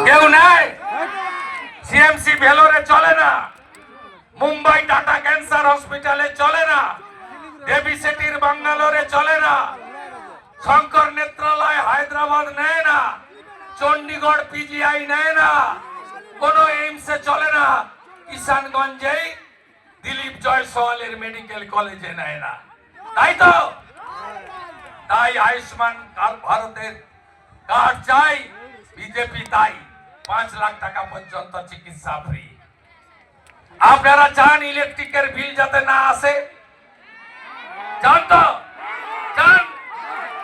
কেউ নাই। সিএমসি ভেলোরে চলে না, মুম্বাই টাটা ক্যান্সার হসপিটালে চলে না, দেবী সেটির বাঙ্গালোরে চলে না, শঙ্কর নেত্রালয় হায়দ্রাবাদ নেয় না, চণ্ডীগড় পিজিআই নেয় না, কোন এইমসে চলে না, কিষানগঞ্জে দিলীপ জয়সওয়ালের মেডিকেল কলেজে নেয় না। তাই তো, তাই আয়ুষ্মান ভারতের কার্ড চাই বিজেপি, তাই 5 লাখ টাকা পর্যন্ত চিকিৎসা ফ্রি। আপনারা চান ইলেকট্রিকের বিল যাতে না আসে? চান তো? চান?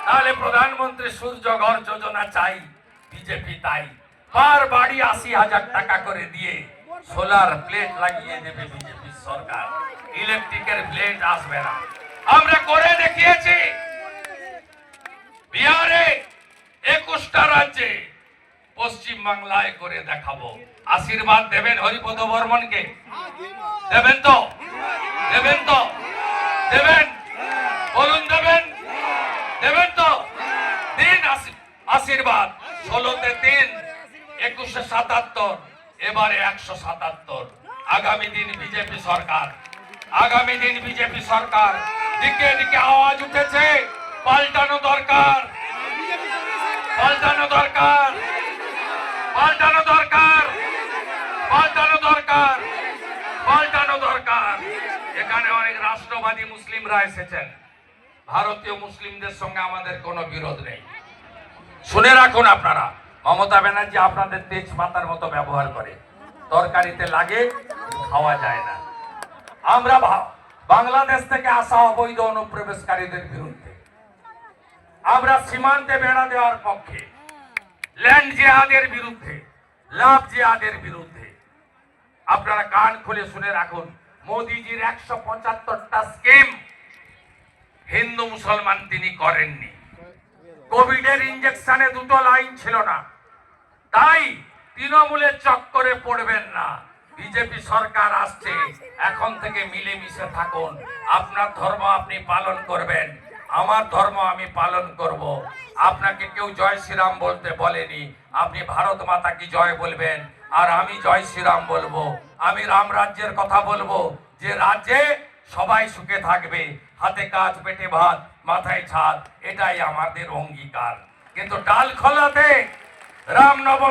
তাহলে প্রধানমন্ত্রী সূর্য ঘর যোজনা চাই বিজেপি, তাই পার বাড়ি 80,000 টাকা করে দিয়ে সোলার প্লেট লাগিয়ে দেবে বিজেপি সরকার। ইলেকট্রিকের প্লেট আসবে না। আমরা করে দেখিয়েছি বিহারে, 21টা রাজ্যে, পশ্চিম বাংলায় করে দেখাবো। আশীর্বাদ দেবেন হরিপদ বর্মনকে? দেবেন তো? দেবেন তো? দেবেন? বলুন দেবেন? দেবেন তো? দিন আশীর্বাদ। 16তে 3, 21-এ 77, এবারে 177। আগামী দিন বিজেপি সরকার, আগামী দিন বিজেপি সরকার। দিকে দিকে আওয়াজ উঠেছে, পাল্টানো দরকার, পাল্টানো দরকার, পাল্টানো দরকার, পাল্টানো দরকার, পাল্টানো দরকার। এখানে অনেক রাষ্ট্রবাদী মুসলিমরা এসেছেন। ভারতীয় মুসলিমদের সঙ্গে আমাদের কোনো বিরোধ নেই। শুনে রাখুন আপনারা, মমতা ব্যানার্জি আপনাদের তেজপাতার মতো ব্যবহার করে, তরকারিতে লাগে, খাওয়া যায় না। আমরা বাংলাদেশ থেকে আসা অবৈধ অনুপ্রবেশকারীদের বিরুদ্ধে, আমরা সীমান্তে বেড়া দেওয়ার পক্ষে, ল্যান্ড জিহাদের বিরুদ্ধে, লাভ জিহাদের বিরুদ্ধে। আপনারা কান খুলে শুনে রাখুন, মোদিজির 175টা স্কিম হিন্দু মুসলমান তিনি করেননি। কোভিডের ইনজেকশনে 2টো লাইন ছিল না। তাই তৃণমূলের চক্করে পড়বেন না। বিজেপি সরকার আসছে, এখন থেকে মিলেমিশে থাকুন। আপনার ধর্ম আপনি পালন করবেন, আমার ধর্ম আমি পালন করব। আপনাকে কেউ জয় শ্রীরাম বলতে বলেনি, আপনি ভারত মাতা কি জয় বলবেন, আর আমি জয় শ্রীরাম বলবো। আমি রাম রাজ্যের কথা বলবো, যে রাজ্যে সবাই সুখে থাকবে, হাতে কাজ, পেটে ভাত, মাথায় ছাদ, এটাই আমাদের অঙ্গীকার। কিন্তু ডাল খোলাতে রামনবমী